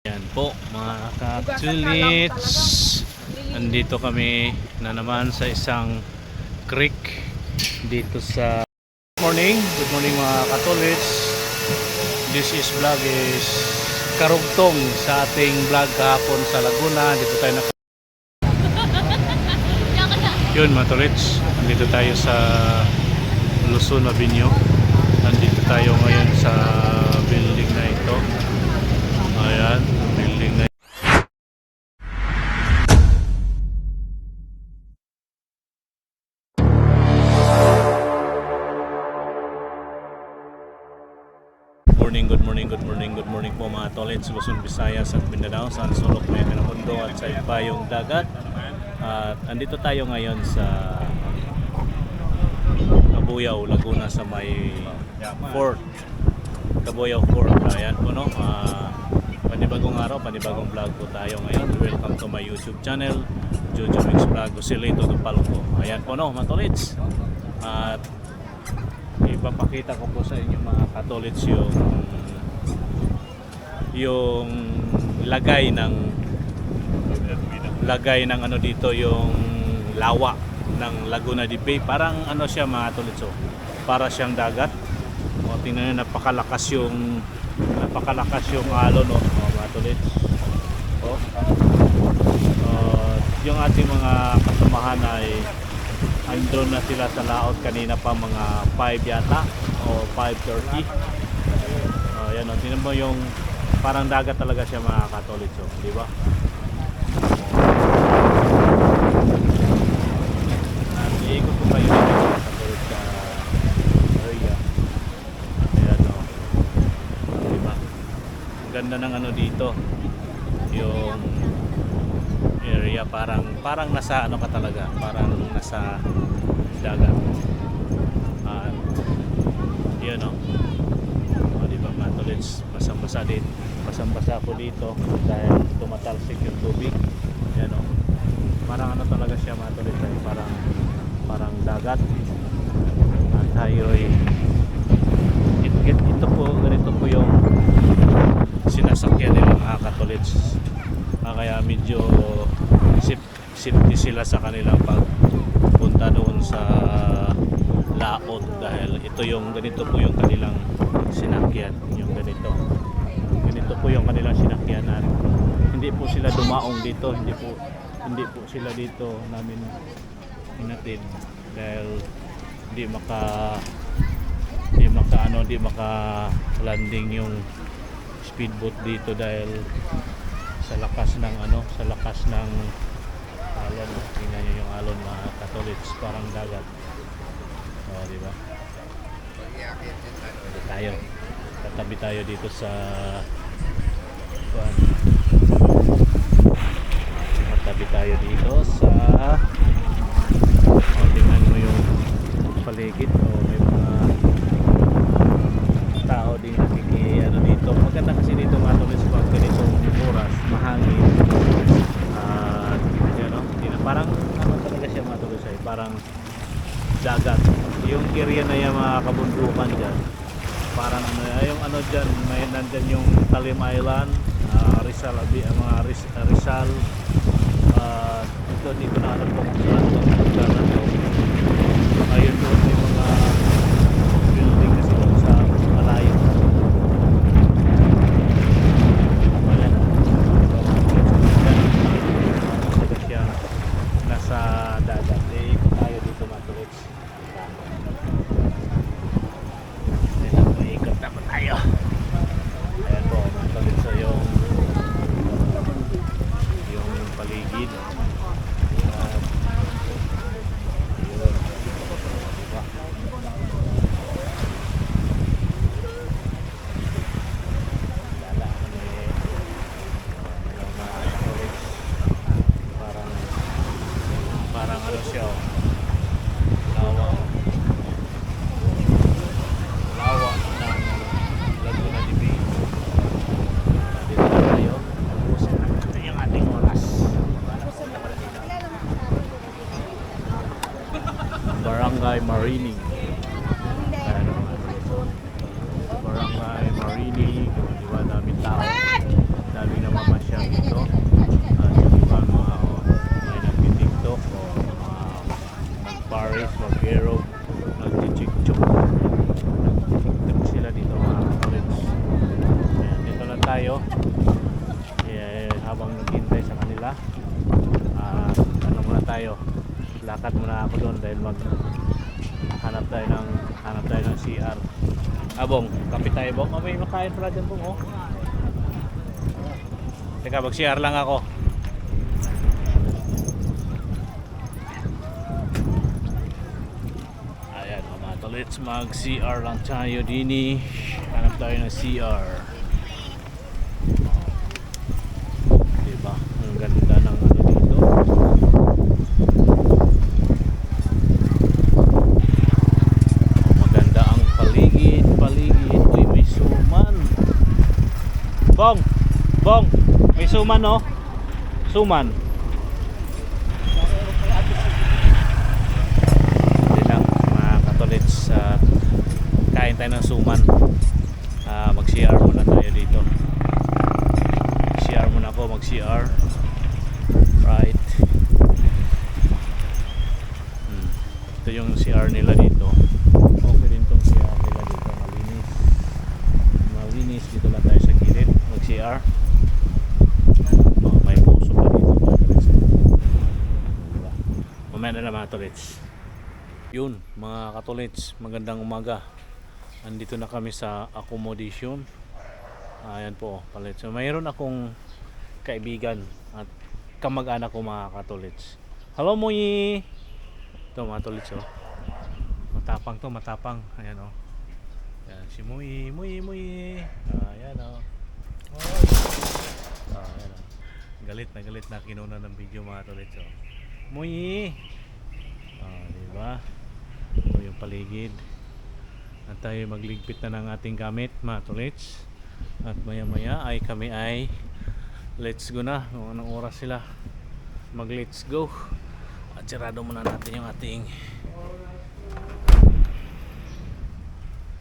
Yan po mga ka-tulits, nandito kami na naman sa isang creek dito sa good morning mga ka-tulits. This is vlog is karugtong sa ating vlog kahapon sa Laguna. Dito tayo yun mga tulits, nandito tayo sa Luzon Avenue. Nandito tayo ngayon sa building na ito. Ayan, building na good morning po mga tolits, Luzon, Visayas at Mindanao, sa sulok may ng mundo at sa ibayong dagat. At andito tayo ngayon sa Cabuyao, Laguna, sa may Fort Cabuyao Fort. Ayan po no, panibagong araw, panibagong vlog po tayo ngayon. Welcome to my YouTube channel, Jojo Mix Vlog, Usilito Dupalco. Ayan po no mga tolits, at ipapakita ko po sa inyo mga katolits yung lagay ng ano dito, yung lawa ng Laguna de Bay. Parang ano siya mga katolits, para siyang dagat. O, tingnan nyo, napakalakas yung alon, no, mga katolits. Yung ating mga kasamahan ay andun na sila sa laot kanina pa, mga 5 yata o 5:30. Yan o, tingnan mo yung parang dagat talaga siya mga katolits, di ba? At iikot ko kayo dito mga katolits sa area. Ayan o, di ba? Ang ganda ng ano dito, yung area, parang nasa ano ka talaga, parang nasa dagat. Yun o, diba mga tolits, basang-basa din, basang-basa po dito dahil tumatalsik yung tubig. Yan o, parang ano talaga siya mga tolits, parang dagat. At tayo ito po, ganito po yung sinasakyan nila mga katolits. Kaya medyo safety sila sa kanilang pagpunta doon sa laot, dahil ito yung ganito po yung kanilang sinakyan, yung ganito po yung kanilang sinakyan, at hindi po sila dumaong dito, hindi po sila dito namin hinatid dahil hindi maka landing yung speedboat dito dahil sa lakas ng alon. Tingnan nyo yung alon mga katolits, parang dagat. Di ba? Tayo, tatabi tayo dito sa tingnan mo yung paligid. May mga tao din ano dito. Maganda kasi dito mga tolits pag ganitong oras, mahangin. Parang ano talaga siya mga tolits, parang dagat. Yung area na yan, mga kabundukan dyan, parang yung ano dyan, may nandyan yung Talim Island, Rizal, mga Rizal, ito hindi ko na alam kung saan ito. Ayun doon may mga building kasi doon sa malayo. Nasa dagat. Ikot tayo dito mga tolits. Ikot naman tayo. Ayan po mga tolits, so yung paligid. At yun, diba? tayo. Habang naghintay sa kanila, ano muna tayo, lakad muna ako doon dahil hanap tayo ng CR. Bong, kapit tayo Bong. May makain pala dyan Bong, oh. Teka, mag CR lang ako. Ayan mga tolits, mag CR lang tayo dini. Hanap tayo ng CR. Diba? Ang ganda ng ano dito. Maganda ang paligid. Uy, may suman. Bong! Bong! May suman, no? Suman. Hindi lang mga katolits, kain tayo ng suman. Mag-CR muna tayo dito. CR muna ako, mag-CR. Right. Ito yung CR nila dito. Okay din tong CR nila dito, malinis dito lang tayo sa gilid, mag-CR. May puso pa dito mga tolits. Diba? Mamaya na lang mga tolits. Yun mga katolits, magandang umaga. Andito na kami sa accommodation. Ayan po palit. So mayroon akong kaibigan at kamag-anak ko mga katolits. Hello Muyi! Ito mga tolits, oh. Matapang to, matapang. Ayan, oh. Ayan, si Muyi. Ayan, oh. Ayan, oh. Galit na kinuna ng video mga tolits, oh. Muyi! Diba? Ito yung paligid. At tayo magligpit na ng ating gamit mga tolits. At maya maya ay kami ay let's go na. Kung anong oras sila mag let's go. At sarado muna natin yung ating,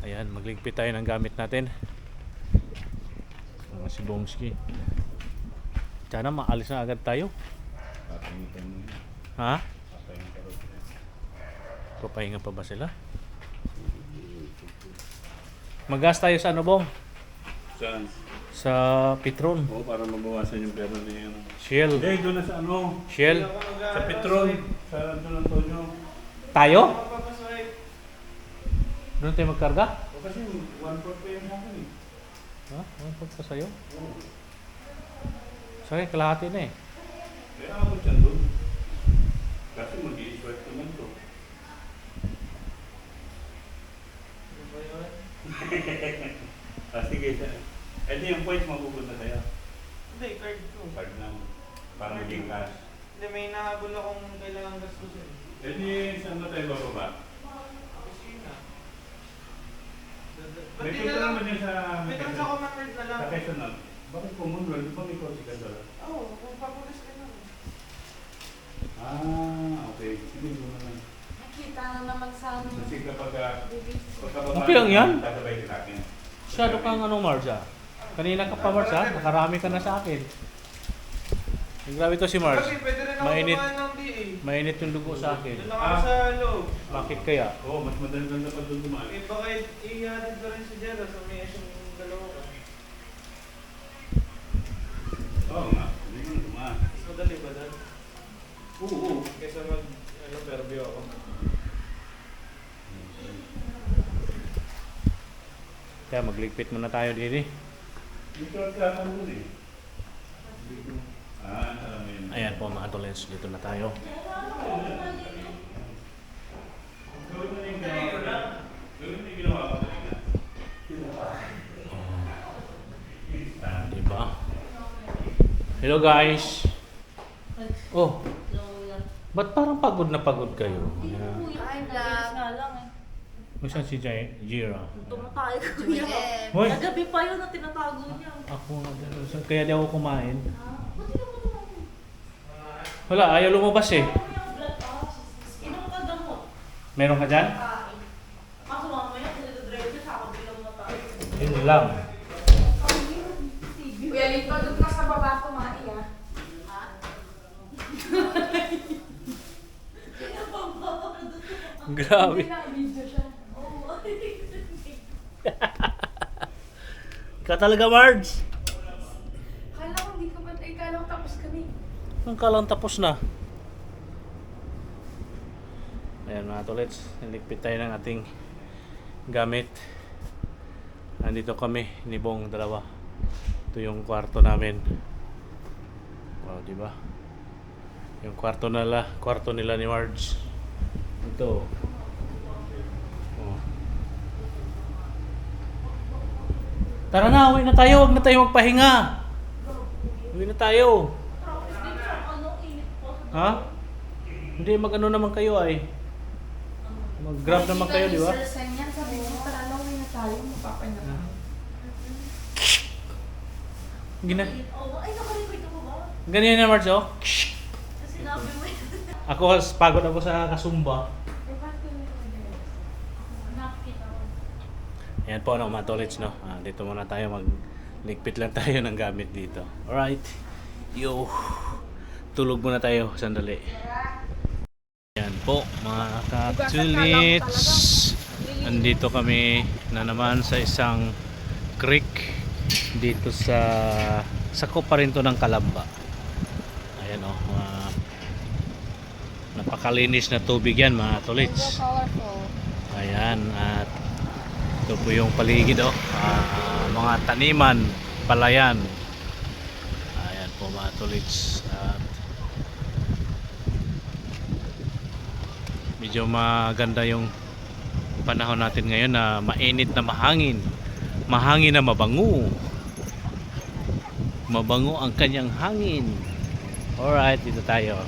ayan, magligpit tayo ng gamit natin. Si Bongski. Sana maalis na agad tayo. Ha? Papahinga pa ba sila? Maggas tayo sa ano Bong? Saan? Sa Petron. Oo, para mabawasan yung pera niya. Shell. Hindi, doon na sa ano? Shell. Sa Petron. Sa doon Antonio. Tayo? Doon tayo magkarga? O kasi 1/4 pa yung akin eh. Ha? Ano pa sa'yo? Sorry, kalahati na eh. Kaya ako dyan doon. Kasi mag-i-swipe naman to. Sige, ito yung points mapupunta sa'yo. Hindi, card ko. Card na. Para maging cash. Hindi, may nahabol akong kailangan gastusin. Saan na tayo bababa? Kusina. May punta naman yun sa... May trans ako ng card na lang. Sa Quezon na. Bakit Commonwealth? Di ba may kotse ka doon? Oo, kung papulis ka na. Okay. Sige, doon na lang. Nakita na naman sa ano. Kasi kapag... Okay lang yan. Tatabay ka akin. Masyado kang ano Marja. Kanina ka pa Marja, nakarami ka na sa akin. Grabe to si Mars. Kasi pwede rin ako Mainit. kumain ng DA. Mainit yung dugo sa akin. Doon ako sa loob. Bakit kaya? Oo, mas madali pa doon dumaan. Eh, baka ihatid ko rin si Jera sa may asyong dalawa ka. Oo nga, hindi mo dumaan. Mas madali ba doon? Oo. Kesa mag, perview ako. Kaya magligpit muna tayo dito. Dito at ka doon eh. Alam mo yun. Ayan po mga tolens, dito na tayo. Gawin mo na yung ginawa ko na. Gawin mo yung ginawa ko kanina. Diba? Hello guys. Oh, ba't parang pagod na pagod kayo? Yeah. Kain lang. nga lang eh. Saan si Jira? Tumatay ko niya. Hoy! Nagabi pa yun na tinatago niya. Ako nga din. Kaya di ako kumain. Wala, ayaw lumabas eh. Inom ka gamot. Meron ka dyan? Kain. Kaso mamaya, dinadrive siya, saka bilang matay. Yun lang. Kuya Lito, doon ka sa baba kumain ah. Ha? Grabe. Hindi lang video siya. Ikaw talaga, Marge. Ikaw tapos kami. Ang kalang tapos na. Ayan mga tolits, niligpit tayo ng ating gamit. Nandito kami ni Bong, dalawa. Ito yung kwarto namin. Wow, di ba? Yung kwarto nila ni Marge. Ito. Oh. Tara na, uwi na tayo. Huwag na tayo magpahinga. Uwi na tayo. Init po. Ha? Hindi, mag-ano naman kayo ay. Mag-grab naman kayo, di ba? Sir Sen yan, sabi mo, tara na, uwi na tayo, mapapahinga na. Gina. Oh, ay, nakarecord ako ba? Ganyan na, Marge, oh. Kasi sinabi mo yun. Ako, pagod ako sa kasumba. Nakita ko. Ayan po, no, mga tolits, no. Dito muna tayo, ligpit lang tayo ng gamit dito. Alright. Yo. Tulog muna tayo, sandali. Ayan po, mga katulits. Andito kami na naman sa isang creek dito sa sakop pa rin to ng Calamba. Ayan o, napakalinis na tubig yan mga tolits. Ayan, at ito po yung paligid o, mga taniman, palayan. Ayan po mga tolits. At medyo maganda yung panahon natin ngayon na mainit na mahangin. Mahangin na mabango. Mabango ang kanyang hangin. Alright, dito tayo.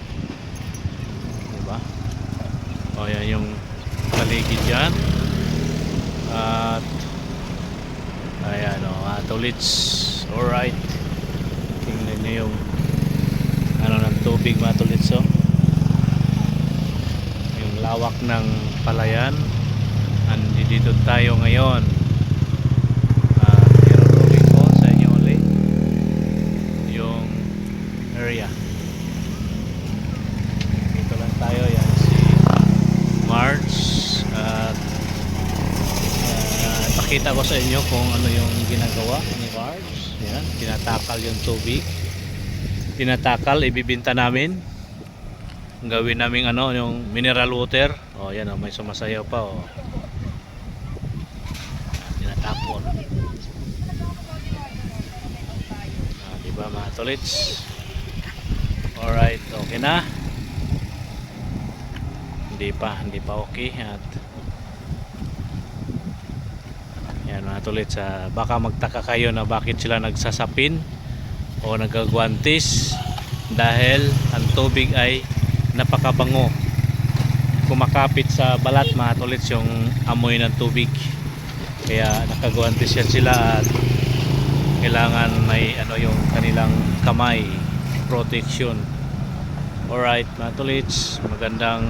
Diba? O yan yung paligid dyan. At ayan o, tolits. Alright. Tingnan nyo yung ano ng tubig mga tolits o. Yung lawak ng palayan. Andito tayo ngayon. Pero ko sa inyo ulit yung area. Dito lang tayo. Yan si Marge. At pakita ko sa inyo kung ano yung ginagawa ni Marge. Yan, tinatakal yung tubig. Tinatakal, ibibinta namin. Gawin namin ano, yung mineral water. Oh, yan oh, may sumasayaw pa oh. Tinatapon. Diba mga tolits? Alright, okay na. Hindi pa okay. At yan mga tolits, baka magtaka kayo na bakit sila nagsasapin o nagagwantis dahil ang tubig ay napakabango. Kumakapit sa balat mga tolits yung amoy ng tubig, kaya nakagwantis yan sila at kailangan may ano yung kanilang kamay protection. Alright mga tolits, magandang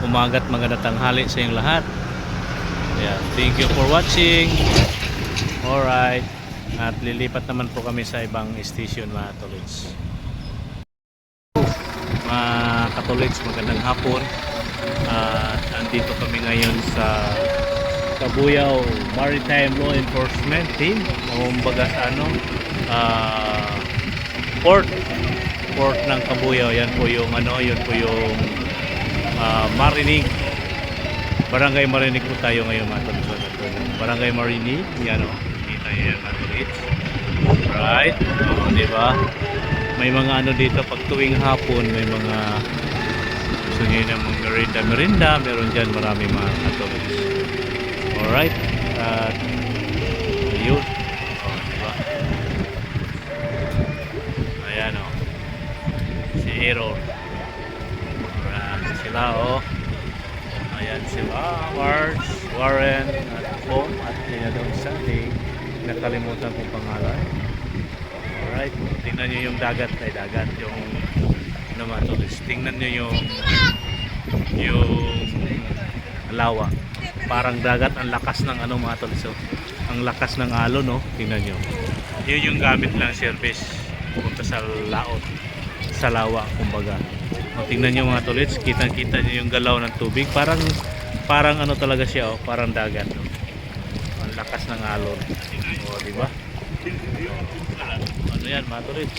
umaga't magandang tanghali sa inyong lahat. Yeah, thank you for watching. Alright, at lilipat naman po kami sa ibang station mga tolits. Mga katolits, magandang hapon. Andito kami ngayon sa Cabuyao Maritime Law Enforcement Team o kumbaga sa ano, port ng Cabuyao. Yan po yung ano, yun po yung Marinig, Barangay Marinig po tayo ngayon mga tolits. Barangay Marinig, yan o, kita yan mga tolits. Right, diba? May mga ano dito pag tuwing hapon, may mga gusto nyo ng merinda, meron dyan marami mga katolits. Alright, at yun, diba? Ayan o, si Hero. Alright, sila o. Ayan sila, Marge, Warren, at Bong, at kaya daw Sunday, nakalimutan kong pangalan. Alright, tingnan nyo yung dagat, yung naman tulis. Tingnan nyo yung lawa. Parang dagat, ang lakas ng ano mga tulis. So, ang lakas ng alon, no? Tingnan nyo. Yun yung gamit lang service punta sa laot, sa lawa, kumbaga. O, tingnan nyo mga tulis, kitang-kita nyo yung galaw ng tubig. Parang ano talaga siya, oh, parang dagat. No? Ang lakas ng alon. O, diba? Ano yan mga tulis?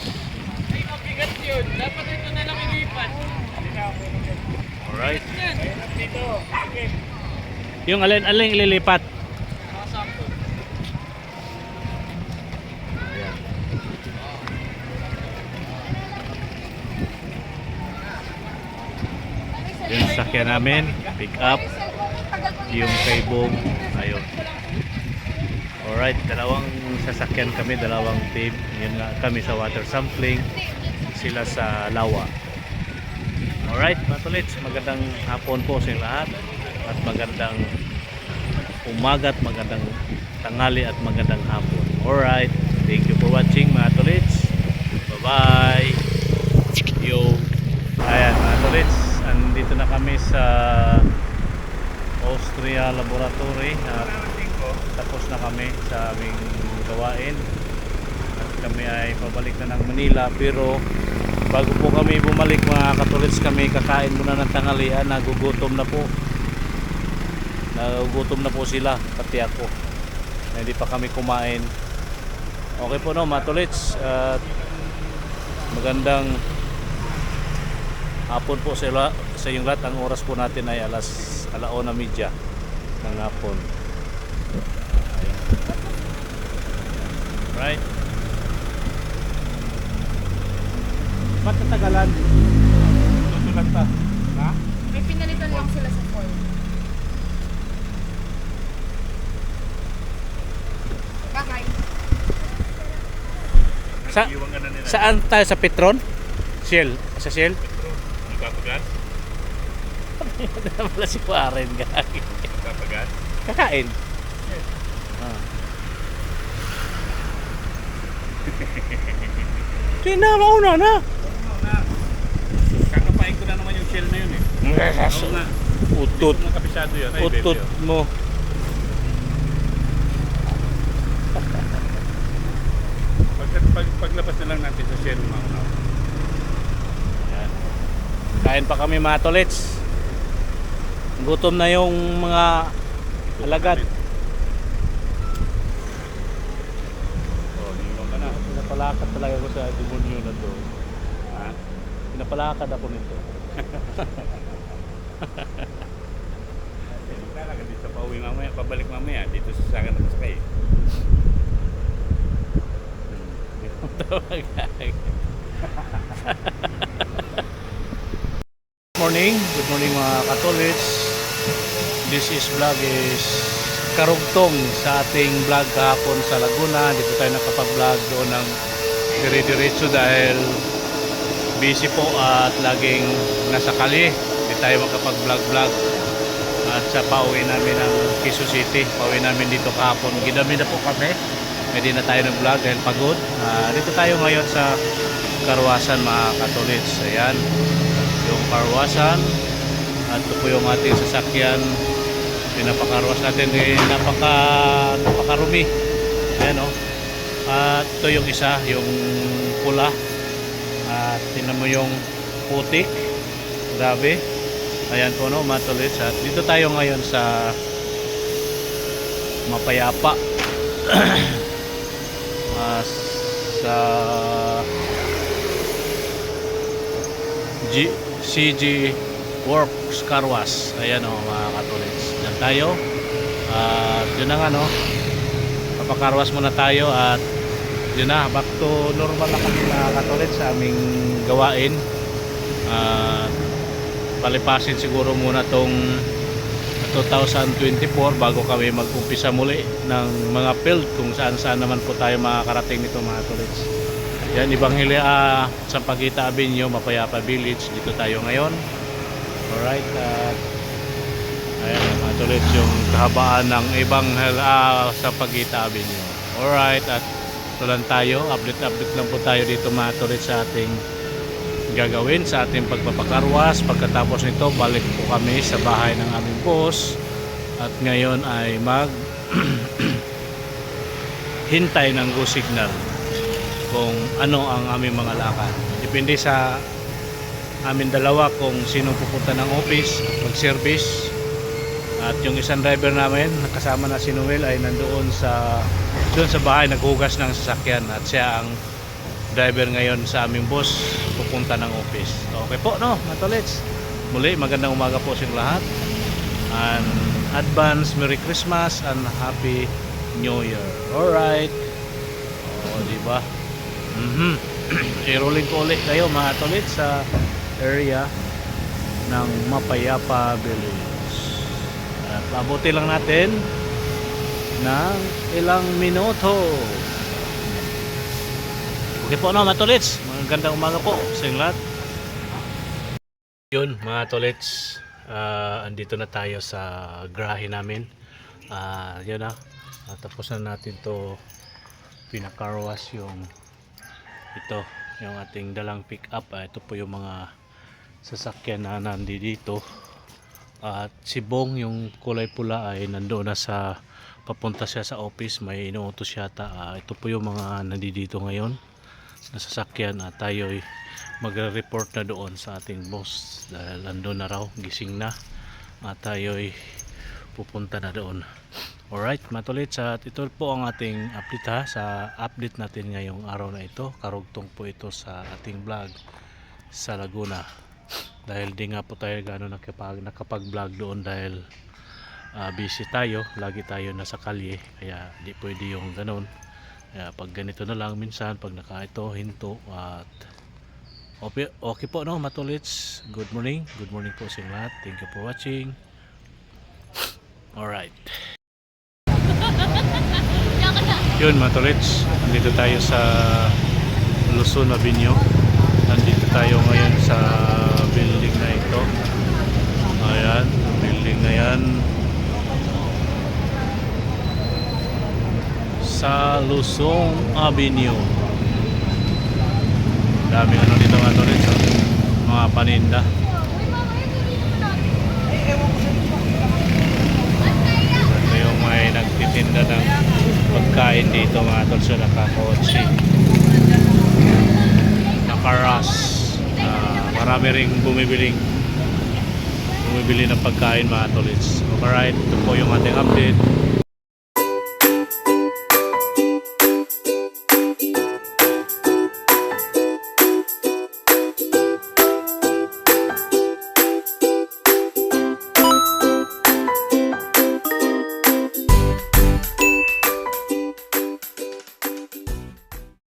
Ay, mabigat yun. Dapat ito na lang ilipat. Alright. Yan. Dito. Okay. Yung alin ililipat? Nakasakto. Ayan. Yung sakyan namin, pick up. Yung kay Boom, ayun. Alright, dalawang sasakyan kami, dalawang team. Yun nga, kami sa water sampling, sila sa lawa. Alright, mga tolits, magandang hapon po sa lahat. At magandang umaga at magandang tanghali at magandang hapon. Alright, thank you for watching mga tolits. Bye-bye. Yo. Ayan mga tolits, andito na kami sa Austria Laboratory at tapos na kami sa aming gawain at kami ay pabalik na ng Manila, pero bago po kami bumalik mga katolits, kami kakain muna ng tanghalian. Nagugutom na po sila, pati ako, hindi pa kami kumain. Okay po no mga tolits, at magandang hapon po sa inyong lahat. Ang oras po natin ay alas 1:30 ng hapon. Ayun. Right. Ba't natagalan? Susulat pa. Ha? May pinalitan lang sila sa form. Bakay. Iwan ka na nila. Saan tayo? Sa Petron? Shell? Sa Shell? Nagpapagas? Wala si Warren, gagi. Nagpapagas? Kakain. Sina, mauna na. Kakapain ko na naman yung shell na yun eh. Oo nga. Utot. Mga kabisado yun. Ay, Utot baby, oh. mo. Paglabas na lang natin sa shell, mauna. Ayan. Kain pa kami mga tolets. Gutom na yung mga alagad. Oh, ningaw ka na. Pinapalakad talaga ko sa demonyo na to. Ha? Pinapalakad ako nito. Maglalakad dito sa pauwi mamaya, pabalik mamaya dito sa Sagan at Sky. Good morning mga katolits. This is vlog is karugtong sa ating vlog kahapon sa Laguna. Dito tayo nakapag-vlog doon ng dire-diretso dahil busy po at laging nasa kali. Hindi tayo makapag-vlog. At sa pauwi namin ng Quezon City, pauwi namin dito kahapon. Gidami na po kami. Hindi na tayo nag-vlog dahil pagod. Dito tayo ngayon sa Karwasan mga katolits. Ayan, yung Karwasan. At ito po yung ating sasakyan. Pinapakarwas natin. Napakarumi. Ayan o. At ito yung isa, yung pula. At tingnan mo yung putik. Grabe. Ayan po no mga tolits. At dito tayo ngayon sa Mapayapa. Sa CG Works Car Wash. Ayan o mga katolits. Diyan tayo. At yun na nga no. Papakarwas muna tayo at yun na. Back to normal na kami mga katolits sa aming gawain. Palipasin siguro muna tong 2024 bago kami mag-umpisa muli ng mga field kung saan naman po tayo makakarating nito mga tolits. Yan, Ibanghelya sa Pagita Avenue, Mapayapa Village. Dito tayo ngayon. Alright, at ayan mga tolits yung kahabaan ng Ibanghelya sa Pagita Avenue. Alright, at ito lang tayo. Update lang po tayo dito mga tolits sa ating gagawin sa ating pagpapakarwas. Pagkatapos nito, balik po kami sa bahay ng aming boss at ngayon ay mag hintay ng go signal kung ano ang aming mga lakad. Depende sa amin dalawa kung sino pupunta ng office mag-service. At yung isang driver namin nakasama na si Noel ay nandoon doon sa bahay naghugas ng sasakyan at siya ang driver ngayon sa aming bus pupunta ng office. Okay po, no, mga tolits. Muli, magandang umaga po sa lahat. And advance Merry Christmas and Happy New Year. Alright. Di ba? I-rolling ko ulit kayo mga tolits sa area ng Mapayapa Village. At abuti lang natin ng ilang minuto. Okay po, no, mga tolits. Magandang umaga po sa inyong lahat. Yun, mga tolits. Andito na tayo sa grahe namin. Yun na. Tapos na natin to pinakarwas yung yung ating dalang pick up. Ito po yung mga sasakyan na nandito. At si Bong, yung kulay pula, ay nandoon na sa papunta siya sa office. May inuutos yata. Ito po yung mga nandito ngayon na sasakyan. Tayo'y magre-report na doon sa ating boss dahil nandoon na raw, gising na. Tayo'y pupunta na doon. Alright, matulits, at ito po ang ating update sa update natin ngayong araw na ito. Karugtong po ito sa ating vlog sa Laguna. Dahil di nga po tayo gano'n nakapag-vlog doon dahil busy tayo, lagi tayo nasa kalye, kaya di pwede yung gano'n. Kaya pag ganito na lang minsan, pag nakaito, hinto. At okay po, no, matulits. Good morning po sa inyo lahat. Thank you for watching. Alright. Yun, matulits. Nandito tayo sa Luzon Avenue. Nandito tayo ngayon sa building na ito. Ayan, building na yan. Sa Luzon Avenue. Daming ano dito, matulits. Mga paninda. Ito yung may nagtitinda ng pagkain dito, mga tol, sa nakakotse, nakaras. Marami ring bumibili ng pagkain, mga tol. Alright, ito po yung ating update.